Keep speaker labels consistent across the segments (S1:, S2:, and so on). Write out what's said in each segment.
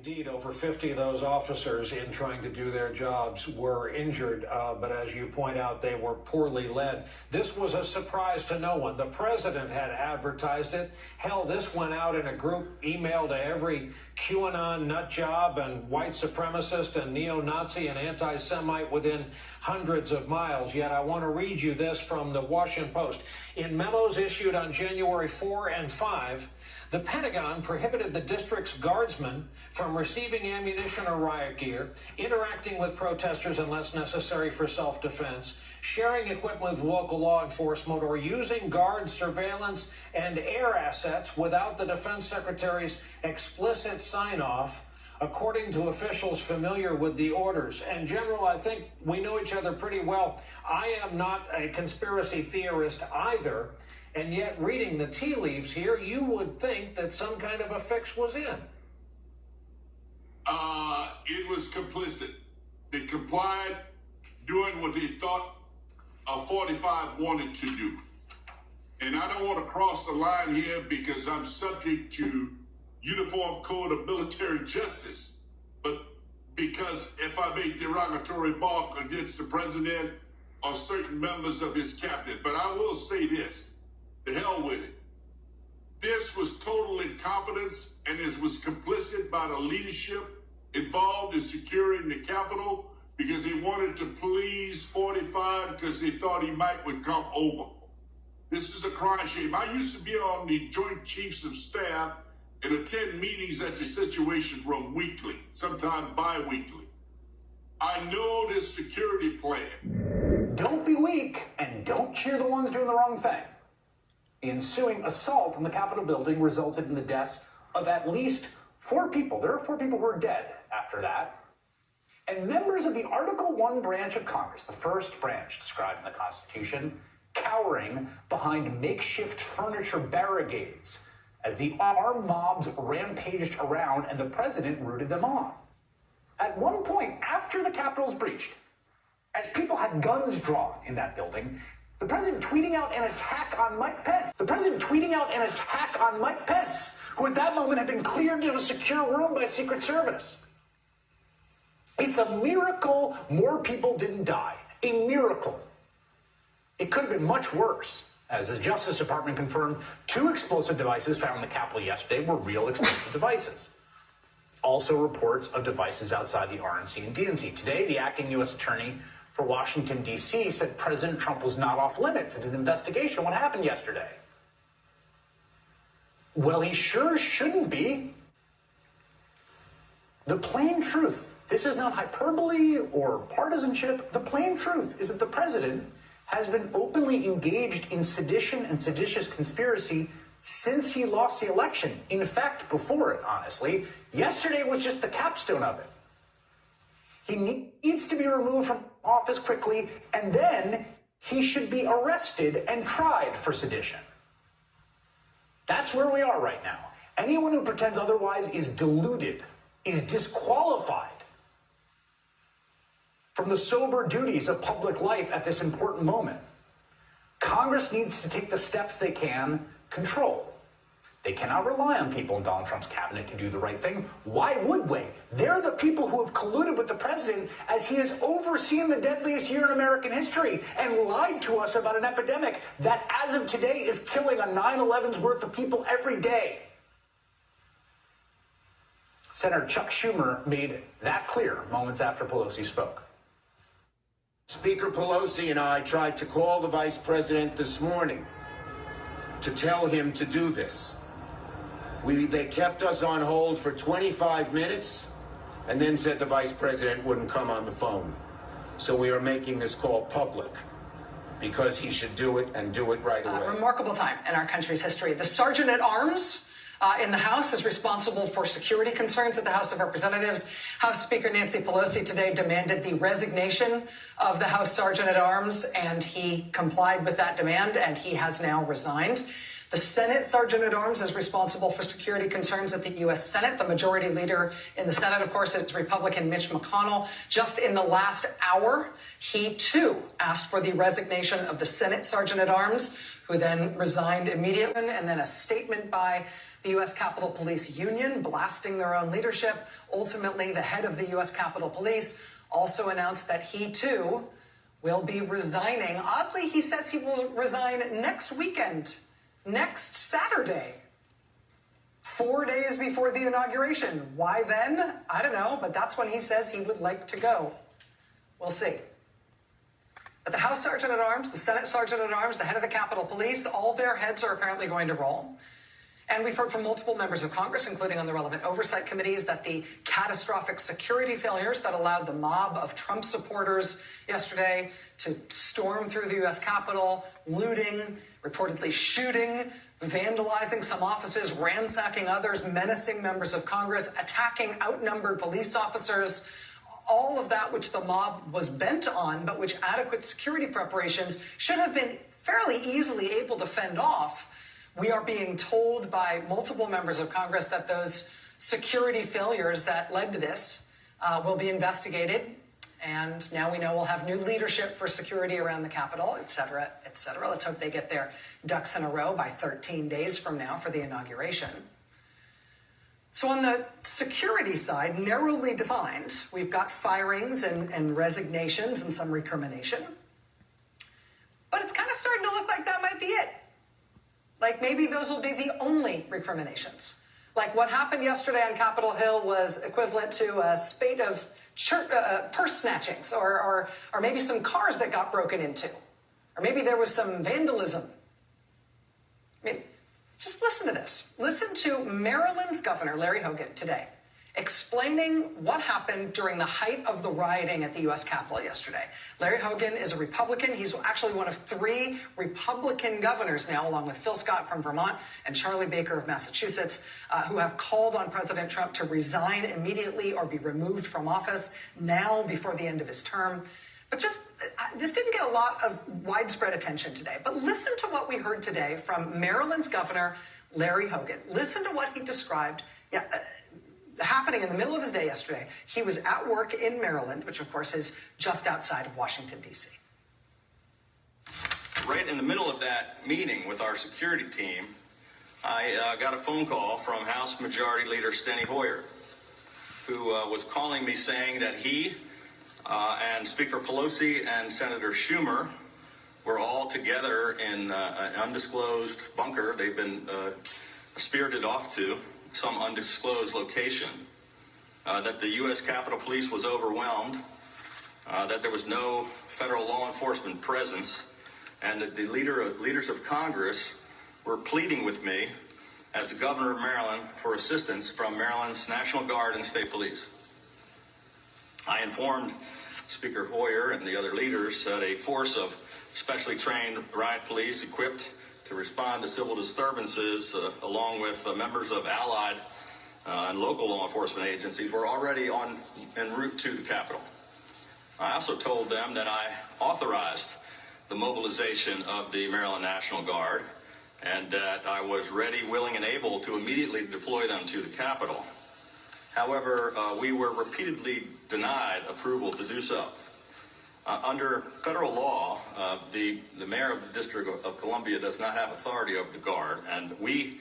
S1: Indeed, over 50 of those officers in trying to do their jobs were injured, but as you point out, they were poorly led. This was a surprise to no one. The president had advertised it. Hell, this went out in a group email to every QAnon nutjob and white supremacist and neo-Nazi and anti-Semite within hundreds of miles. Yet I want to read you this from the Washington Post. In memos issued on January 4 and 5, the Pentagon prohibited the district's guardsmen from receiving ammunition or riot gear, interacting with protesters unless necessary for self-defense, sharing equipment with local law enforcement, or using guard surveillance and air assets without the defense secretary's explicit sign-off, according to officials familiar with the orders. And General, I think we know each other pretty well. I am not a conspiracy theorist either. And yet, reading the tea leaves here, you would think that some kind of a fix was in.
S2: It was complicit. They complied, doing what they thought a 45 wanted to do. And I don't want to cross the line here because I'm subject to Uniform Code of Military Justice. But because if I make derogatory remark against the president or certain members of his cabinet. But I will say this. The hell with it. This was total incompetence, and it was complicit by the leadership involved in securing the Capitol because they wanted to please 45 because they thought he would come over. This is a crying shame. I used to be on the Joint Chiefs of Staff and attend meetings at the Situation Room weekly, sometimes bi-weekly. I know this security plan.
S3: Don't be weak, and don't cheer the ones doing the wrong thing. The ensuing assault on the Capitol building resulted in the deaths of at least 4 people. There are 4 people who are dead after that. And members of the Article 1 branch of Congress, the first branch described in the Constitution, cowering behind makeshift furniture barricades as the armed mobs rampaged around and the president rooted them on. At one point, after the Capitol's breached, as people had guns drawn in that building, the president tweeting out an attack on Mike Pence. Who at that moment had been cleared to a secure room by Secret Service. It's a miracle more people didn't die. A miracle. It could have been much worse. As the Justice Department confirmed, 2 explosive devices found in the Capitol yesterday were real explosive devices. Also reports of devices outside the RNC and DNC. Today, the acting U.S. attorney for Washington, D.C. said President Trump was not off limits in his investigation. What happened yesterday? Well, he sure shouldn't be. The plain truth, this is not hyperbole or partisanship. The plain truth is that the president has been openly engaged in sedition and seditious conspiracy since he lost the election. In fact, before it, honestly. Yesterday was just the capstone of it. He needs to be removed from office quickly, and then he should be arrested and tried for sedition. That's where we are right now. Anyone who pretends otherwise is deluded, is disqualified from the sober duties of public life at this important moment. Congress needs to take the steps they can control. They cannot rely on people in Donald Trump's cabinet to do the right thing. Why would we? They're the people who have colluded with the president as he has overseen the deadliest year in American history and lied to us about an epidemic that, as of today, is killing a 9/11's worth of people every day. Senator Chuck Schumer made that clear moments after Pelosi spoke.
S4: Speaker Pelosi and I tried to call the vice president this morning to tell him to do this. They kept us on hold for 25 minutes and then said the vice president wouldn't come on the phone. So we are making this call public because he should do it and do it right away.
S5: A remarkable time in our country's history. The Sergeant at Arms in the House is responsible for security concerns at the House of Representatives. House Speaker Nancy Pelosi today demanded the resignation of the House Sergeant at Arms, and he complied with that demand, and he has now resigned. The Senate Sergeant at Arms is responsible for security concerns at the U.S. Senate. The majority leader in the Senate, of course, is Republican Mitch McConnell. Just in the last hour, he too asked for the resignation of the Senate Sergeant at Arms, who then resigned immediately. And then a statement by the U.S. Capitol Police Union blasting their own leadership. Ultimately, the head of the U.S. Capitol Police also announced that he too will be resigning. Oddly, he says he will resign next weekend. Next Saturday, 4 days before the inauguration. Why then? I don't know, but that's when he says he would like to go. We'll see. But the House Sergeant at Arms, the Senate Sergeant at Arms, the head of the Capitol Police, all their heads are apparently going to roll. And we've heard from multiple members of Congress, including on the relevant oversight committees, that the catastrophic security failures that allowed the mob of Trump supporters yesterday to storm through the U.S. Capitol, looting, reportedly shooting, vandalizing some offices, ransacking others, menacing members of Congress, attacking outnumbered police officers, all of that which the mob was bent on, but which adequate security preparations should have been fairly easily able to fend off. We are being told by multiple members of Congress that those security failures that led to this will be investigated. And now we know we'll have new leadership for security around the Capitol, et cetera, et cetera. Let's hope they get their ducks in a row by 13 days from now for the inauguration. So on the security side, narrowly defined, we've got firings and resignations and some recrimination. But it's kind of starting to look like that might be it. Like maybe those will be the only recriminations. Like what happened yesterday on Capitol Hill was equivalent to a spate of purse snatchings, or maybe some cars that got broken into, or maybe there was some vandalism. I mean, just listen to this. Listen to Maryland's Governor Larry Hogan today explaining what happened during the height of the rioting at the U.S. Capitol yesterday. Larry Hogan is a Republican. He's actually one of 3 Republican governors now, along with Phil Scott from Vermont and Charlie Baker of Massachusetts, who have called on President Trump to resign immediately or be removed from office now before the end of his term. But this didn't get a lot of widespread attention today. But listen to what we heard today from Maryland's Governor Larry Hogan. Listen to what he described. Happening in the middle of his day yesterday. He was at work in Maryland, which of course is just outside of Washington, D.C.
S6: Right in the middle of that meeting with our security team, I got a phone call from House Majority Leader Steny Hoyer, who was calling me saying that he and Speaker Pelosi and Senator Schumer were all together in an undisclosed bunker they've been spirited off to some undisclosed location, that the U.S. Capitol Police was overwhelmed, that there was no federal law enforcement presence, and that the leaders of Congress were pleading with me as the governor of Maryland for assistance from Maryland's National Guard and State Police. I informed Speaker Hoyer and the other leaders that a force of specially trained riot police equipped to respond to civil disturbances, along with members of allied and local law enforcement agencies, were already en route to the Capitol. I also told them that I authorized the mobilization of the Maryland National Guard and that I was ready, willing, and able to immediately deploy them to the Capitol. However, we were repeatedly denied approval to do so. Under federal law, the mayor of the District of Columbia does not have authority over the Guard, and we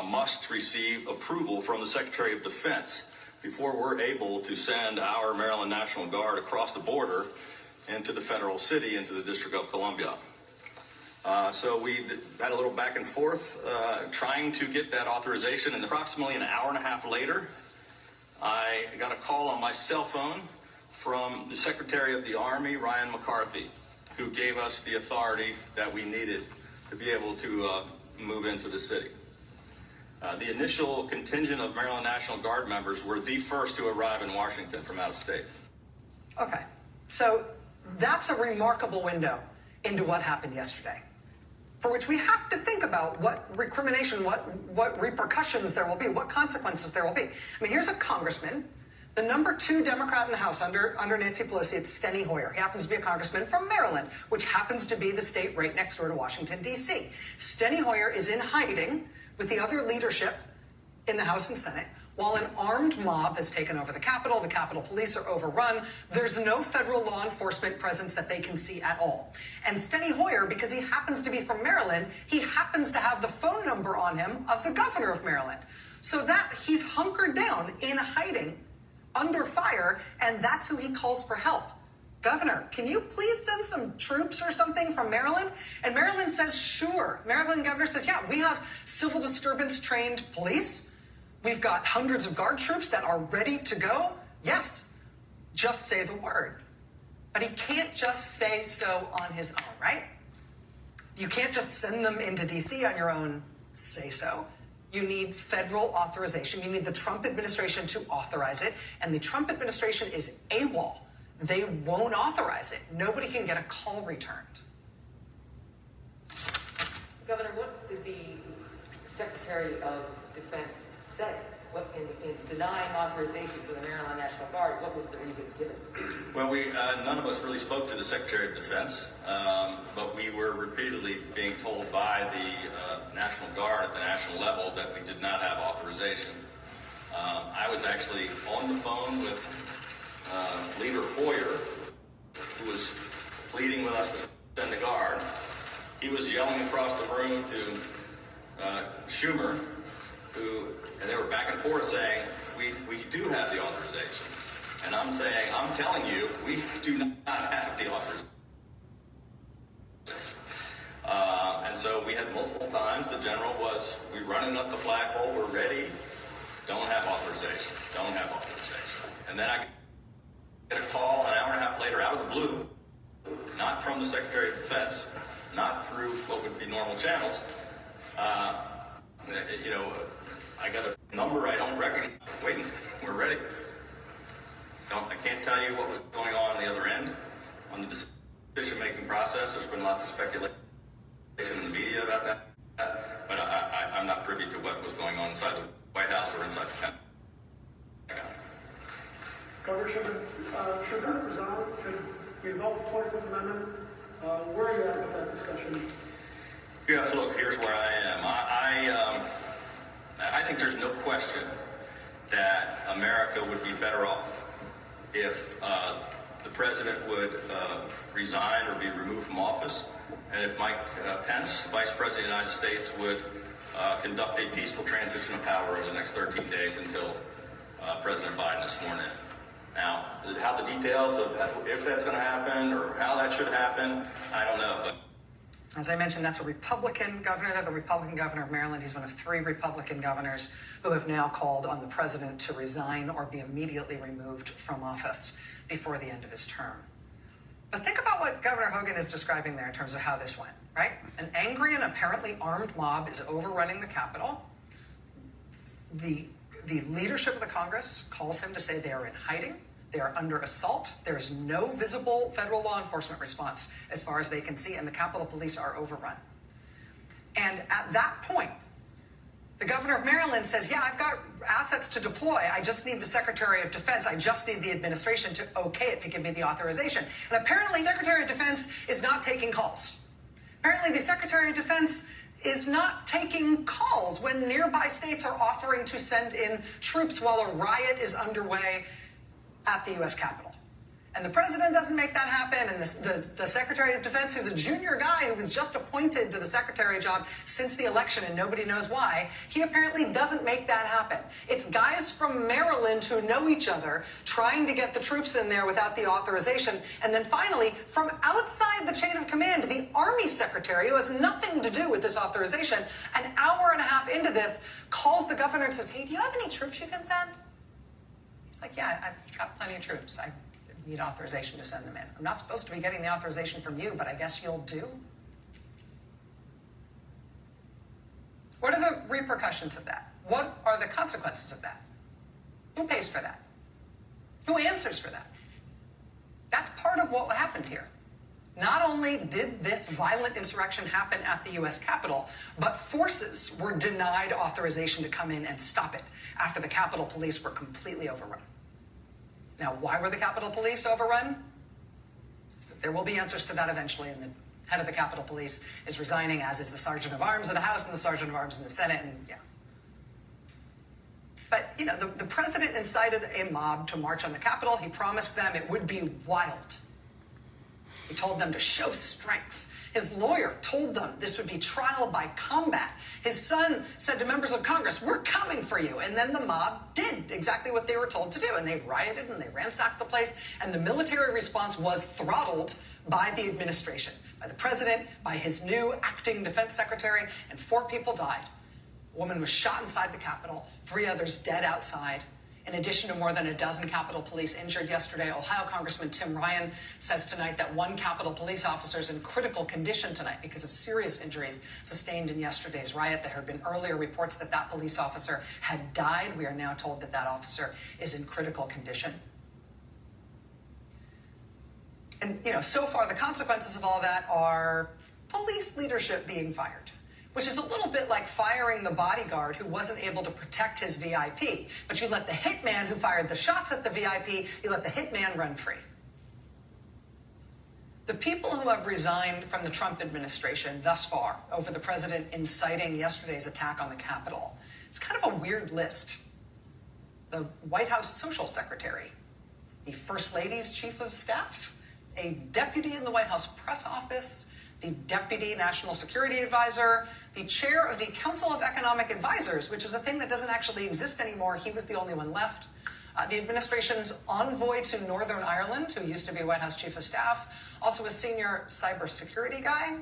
S6: must receive approval from the Secretary of Defense before we're able to send our Maryland National Guard across the border into the federal city, into the District of Columbia. So we had a little back and forth trying to get that authorization, and approximately an hour and a half later, I got a call on my cell phone from the Secretary of the Army, Ryan McCarthy, who gave us the authority that we needed to be able to move into the city. The initial contingent of Maryland National Guard members were the first to arrive in Washington from out of state.
S5: Okay, so that's a remarkable window into what happened yesterday, for which we have to think about what recrimination, what repercussions there will be, what consequences there will be. I mean, here's a congressman The number 2 Democrat in the House under Nancy Pelosi, it's Steny Hoyer. He happens to be a congressman from Maryland, which happens to be the state right next door to Washington, D.C. Steny Hoyer is in hiding with the other leadership in the House and Senate while an armed mob has taken over the Capitol. The Capitol Police are overrun. There's no federal law enforcement presence that they can see at all. And Steny Hoyer, because he happens to be from Maryland, he happens to have the phone number on him of the governor of Maryland. So that he's hunkered down in hiding under fire, and that's who he calls for help. Governor, can you please send some troops or something from Maryland? And Maryland says, sure. Maryland governor says, yeah, we have civil disturbance trained police. We've got hundreds of guard troops that are ready to go. Yes, just say the word. But he can't just say so on his own, right? You can't just send them into DC on your own say so. You need federal authorization. You need the Trump administration to authorize it. And the Trump administration is AWOL. They won't authorize it. Nobody can get a call returned.
S7: Governor, what did the Secretary of Defense say? What, in denying authorization for the Maryland National Guard, what was the reason given?
S6: Well, none of us really spoke to the Secretary of Defense, but we were repeatedly being told by the National Guard at the national level that we did not have authorization. I was actually on the phone with Leader Hoyer, who was pleading with us to send the Guard. He was yelling across the room to Schumer, and they were back and forth saying, we do have the authorization. And I'm saying, I'm telling you, we do not have the authorization. And so we had multiple times, the general was, we're running up the flagpole, we're ready, don't have authorization, don't have authorization. And then I get a call an hour and a half later out of the blue, not from the Secretary of Defense, not through what would be normal channels. I got a number I don't recognize. Waiting, we're ready. I can't tell you what was going on the other end on the decision-making process. There's been lots of speculation in the media about that, but I'm not privy to what was going on inside the White House or inside the Pentagon.
S8: Governor, should that resign? Should we vote for the 25th Amendment? Where are you at with that discussion?
S6: Yeah, look, here's where I am. I think there's no question that America would be better off if the president would resign or be removed from office, and if Mike Pence, Vice President of the United States, would conduct a peaceful transition of power over the next 13 days until President Biden is sworn in. Now, how the details of if that's going to happen or how that should happen, I don't know. But
S5: as I mentioned, that's a Republican governor. They're the Republican governor of Maryland. He's one of 3 Republican governors who have now called on the president to resign or be immediately removed from office before the end of his term. But think about what Governor Hogan is describing there in terms of how this went, right? An angry and apparently armed mob is overrunning the Capitol. The leadership of the Congress calls him to say they are in hiding. They are under assault. There is no visible federal law enforcement response as far as they can see, and the Capitol Police are overrun. And at that point, the governor of Maryland says, yeah, I've got assets to deploy. I just need the Secretary of Defense. I just need the administration to okay it, to give me the authorization. And apparently, the Secretary of Defense is not taking calls. Apparently, the Secretary of Defense is not taking calls when nearby states are offering to send in troops while a riot is underway at the U.S. Capitol. And the president doesn't make that happen, and the Secretary of Defense, who's a junior guy who was just appointed to the secretary job since the election and nobody knows why, he apparently doesn't make that happen. It's guys from Maryland who know each other trying to get the troops in there without the authorization. And then finally, from outside the chain of command, the Army Secretary, who has nothing to do with this authorization, an hour and a half into this, calls the governor and says, hey, do you have any troops you can send? He's like, yeah, I've got plenty of troops. I need authorization to send them in. I'm not supposed to be getting the authorization from you, but I guess you'll do. What are the repercussions of that? What are the consequences of that? Who pays for that? Who answers for that? That's part of what happened here. Not only did this violent insurrection happen at the U.S. Capitol, but forces were denied authorization to come in and stop it after the Capitol Police were completely overrun. Now, why were the Capitol Police overrun? There will be answers to that eventually, and the head of the Capitol Police is resigning, as is the Sergeant of Arms of the House and the Sergeant of Arms in the Senate, and yeah. But, you know, the president incited a mob to march on the Capitol. He promised them it would be wild. He told them to show strength. His lawyer told them this would be trial by combat. His son said to members of Congress, "We're coming for you." And then the mob did exactly what they were told to do. And they rioted and they ransacked the place. And the military response was throttled by the administration, by the president, by his new acting defense secretary, and 4 people died. A woman was shot inside the Capitol, 3 others dead outside. In addition to more than a dozen Capitol Police injured yesterday, Ohio Congressman Tim Ryan says tonight that 1 Capitol Police officer is in critical condition tonight because of serious injuries sustained in yesterday's riot. There had been earlier reports that that police officer had died. We are now told that that officer is in critical condition. And, you know, so far the consequences of all that are police leadership being fired, which is a little bit like firing the bodyguard who wasn't able to protect his VIP. But you let the hitman who fired the shots at the VIP, you let the hitman run free. The people who have resigned from the Trump administration thus far over the president inciting yesterday's attack on the Capitol, it's kind of a weird list. The White House social secretary, the First Lady's chief of staff, a deputy in the White House press office, the deputy national security advisor, the chair of the Council of Economic Advisors, which is a thing that doesn't actually exist anymore. He was the only one left. The administration's envoy to Northern Ireland, who used to be White House chief of staff, also a senior cybersecurity guy.